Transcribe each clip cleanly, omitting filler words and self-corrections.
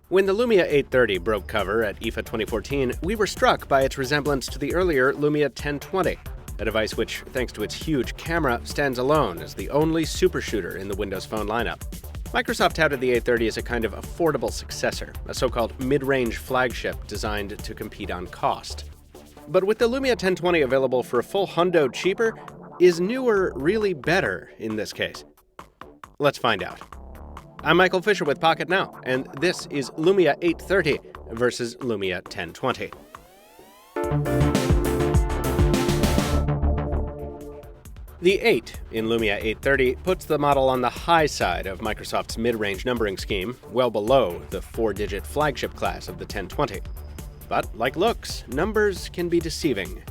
When the Lumia 830 broke cover at IFA 2014, we were struck by its resemblance to the earlier Lumia 1020, a device which, thanks to its huge camera, stands alone as the only super shooter in the Windows Phone lineup. Microsoft touted the 830 as a kind of affordable successor, a so-called mid-range flagship designed to compete on cost. But with the Lumia 1020 available for a full hundo cheaper, is newer really better in this case? Let's find out. I'm Michael Fisher with Pocketnow, and this is Lumia 830 versus Lumia 1020. The 8 in Lumia 830 puts the model on the high side of Microsoft's mid-range numbering scheme, well below the 4-digit flagship class of the 1020. But like looks, numbers can be deceiving.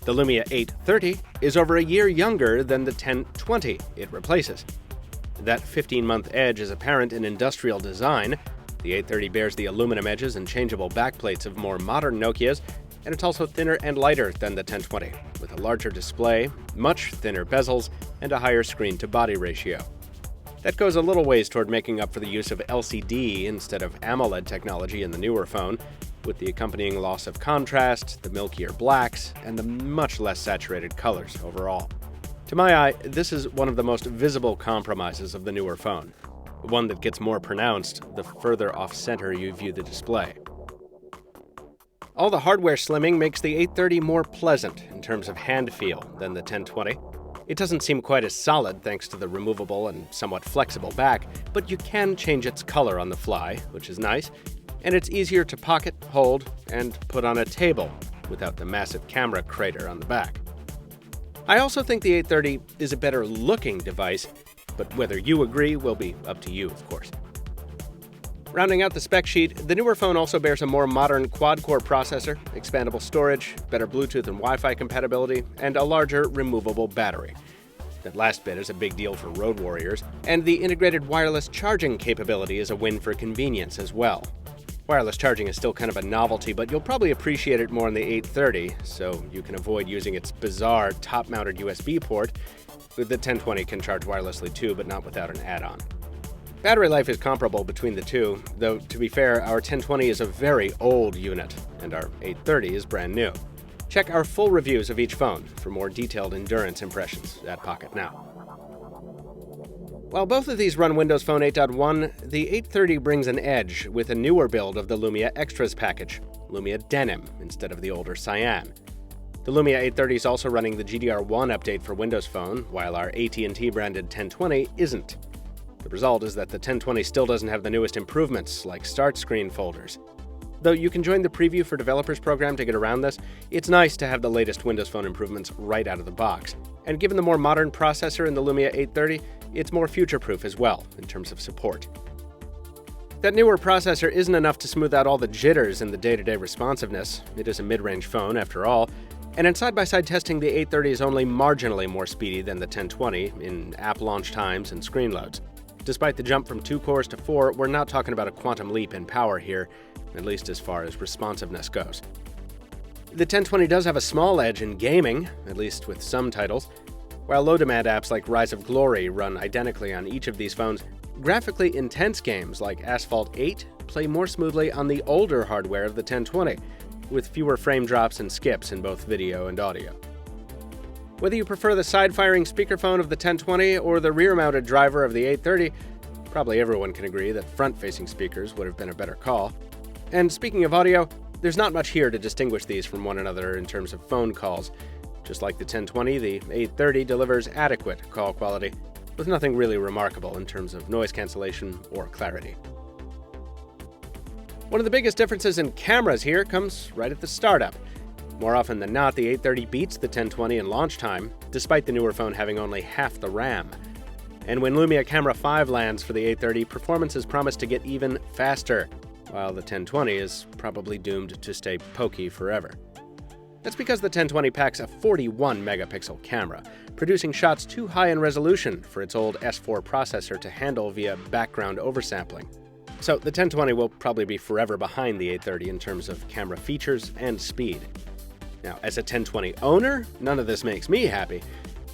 The Lumia 830 is over a year younger than the 1020 it replaces. That 15-month edge is apparent in industrial design. The 830 bears the aluminum edges and changeable backplates of more modern Nokias, and it's also thinner and lighter than the 1020, with a larger display, much thinner bezels, and a higher screen-to-body ratio. That goes a little ways toward making up for the use of LCD instead of AMOLED technology in the newer phone, with the accompanying loss of contrast, the milkier blacks, and the much less saturated colors overall. To my eye, this is one of the most visible compromises of the newer phone, one that gets more pronounced the further off-center you view the display. All the hardware slimming makes the 830 more pleasant in terms of hand feel than the 1020. It doesn't seem quite as solid thanks to the removable and somewhat flexible back, but you can change its color on the fly, which is nice, and it's easier to pocket, hold, and put on a table without the massive camera crater on the back. I also think the 830 is a better looking device, but whether you agree will be up to you, of course. Rounding out the spec sheet, the newer phone also bears a more modern quad-core processor, expandable storage, better Bluetooth and Wi-Fi compatibility, and a larger removable battery. That last bit is a big deal for road warriors, and the integrated wireless charging capability is a win for convenience as well. Wireless charging is still kind of a novelty, but you'll probably appreciate it more on the 830, so you can avoid using its bizarre top-mounted USB port. The 1020 can charge wirelessly too, but not without an add-on. Battery life is comparable between the two, though to be fair, our 1020 is a very old unit, and our 830 is brand new. Check our full reviews of each phone for more detailed endurance impressions at Pocketnow. While both of these run Windows Phone 8.1, the 830 brings an edge with a newer build of the Lumia Extras package, Lumia Denim instead of the older Cyan. The Lumia 830 is also running the GDR1 update for Windows Phone, while our AT&T branded 1020 isn't. The result is that the 1020 still doesn't have the newest improvements, like start screen folders. Though you can join the Preview for Developers program to get around this, it's nice to have the latest Windows Phone improvements right out of the box. And given the more modern processor in the Lumia 830, it's more future-proof as well, in terms of support. That newer processor isn't enough to smooth out all the jitters in the day-to-day responsiveness. It is a mid-range phone, after all, and in side-by-side testing, the 830 is only marginally more speedy than the 1020 in app launch times and screen loads. Despite the jump from 2 cores to 4, we're not talking about a quantum leap in power here, at least as far as responsiveness goes. The 1020 does have a small edge in gaming, at least with some titles. While low-demand apps like Rise of Glory run identically on each of these phones, graphically intense games like Asphalt 8 play more smoothly on the older hardware of the 1020, with fewer frame drops and skips in both video and audio. Whether you prefer the side-firing speakerphone of the 1020 or the rear-mounted driver of the 830, probably everyone can agree that front-facing speakers would have been a better call. And speaking of audio, there's not much here to distinguish these from one another in terms of phone calls. Just like the 1020, the 830 delivers adequate call quality, with nothing really remarkable in terms of noise cancellation or clarity. One of the biggest differences in cameras here comes right at the startup. More often than not, the 830 beats the 1020 in launch time, despite the newer phone having only half the RAM. And when Lumia Camera 5 lands for the 830, performance is promised to get even faster, while the 1020 is probably doomed to stay pokey forever. That's because the 1020 packs a 41-megapixel camera, producing shots too high in resolution for its old S4 processor to handle via background oversampling. So the 1020 will probably be forever behind the 830 in terms of camera features and speed. Now, as a 1020 owner, none of this makes me happy,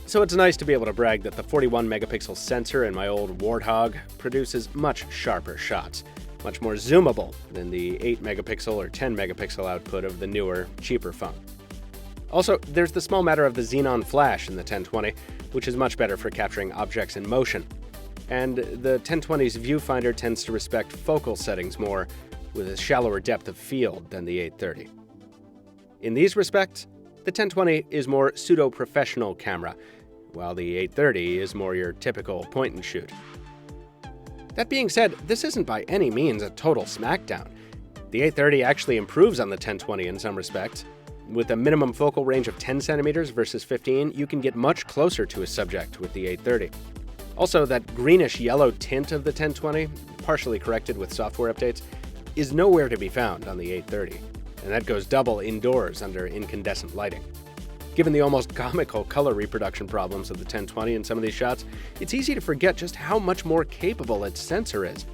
so it's nice to be able to brag that the 41-megapixel sensor in my old Warthog produces much sharper shots. much more zoomable than the 8-megapixel or 10-megapixel output of the newer, cheaper phone. Also, there's the small matter of the xenon flash in the 1020, which is much better for capturing objects in motion. And the 1020's viewfinder tends to respect focal settings more, with a shallower depth of field than the 830. In these respects, the 1020 is more pseudo-professional camera, while the 830 is more your typical point-and-shoot. That being said, this isn't by any means a total smackdown. The 830 actually improves on the 1020 in some respects. With a minimum focal range of 10 centimeters versus 15, you can get much closer to a subject with the 830. Also, that greenish-yellow tint of the 1020, partially corrected with software updates, is nowhere to be found on the 830, and that goes double indoors under incandescent lighting. Given the almost comical color reproduction problems of the 1020 in some of these shots, it's easy to forget just how much more capable its sensor is,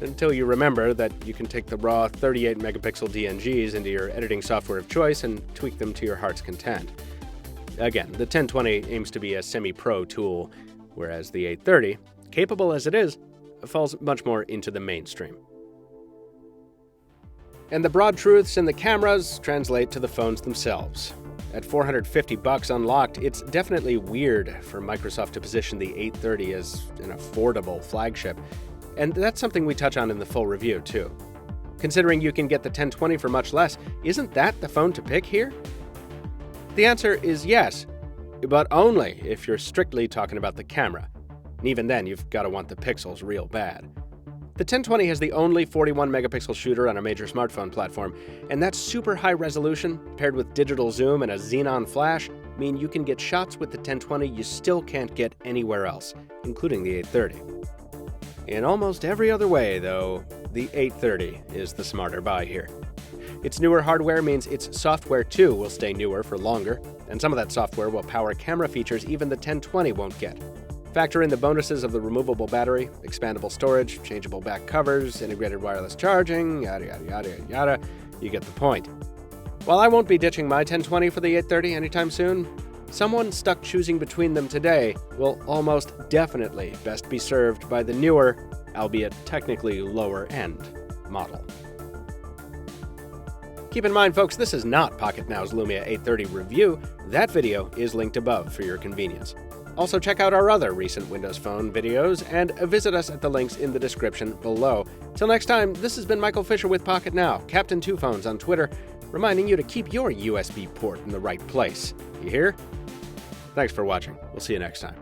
until you remember that you can take the raw 38-megapixel DNGs into your editing software of choice and tweak them to your heart's content. Again, the 1020 aims to be a semi-pro tool, whereas the 830, capable as it is, falls much more into the mainstream. And the broad truths in the cameras translate to the phones themselves. At $450 unlocked, it's definitely weird for Microsoft to position the 830 as an affordable flagship, and that's something we touch on in the full review, too. Considering you can get the 1020 for much less, isn't that the phone to pick here? The answer is yes, but only if you're strictly talking about the camera. And even then, you've got to want the pixels real bad. The 1020 has the only 41-megapixel shooter on a major smartphone platform, and that super high resolution, paired with digital zoom and a xenon flash, mean you can get shots with the 1020 you still can't get anywhere else, including the 830. In almost every other way, though, the 830 is the smarter buy here. Its newer hardware means its software, too, will stay newer for longer, and some of that software will power camera features even the 1020 won't get. Factor in the bonuses of the removable battery, expandable storage, changeable back covers, integrated wireless charging, yada yada yada yada, you get the point. While I won't be ditching my 1020 for the 830 anytime soon, someone stuck choosing between them today will almost definitely best be served by the newer, albeit technically lower-end, model. Keep in mind, folks, this is not Pocketnow's Lumia 830 review. That video is linked above for your convenience. Also, check out our other recent Windows Phone videos and visit us at the links in the description below. Till next time, this has been Michael Fisher with Pocketnow, Captain Two Phones on Twitter, reminding you to keep your USB port in the right place. You hear? Thanks for watching. We'll see you next time.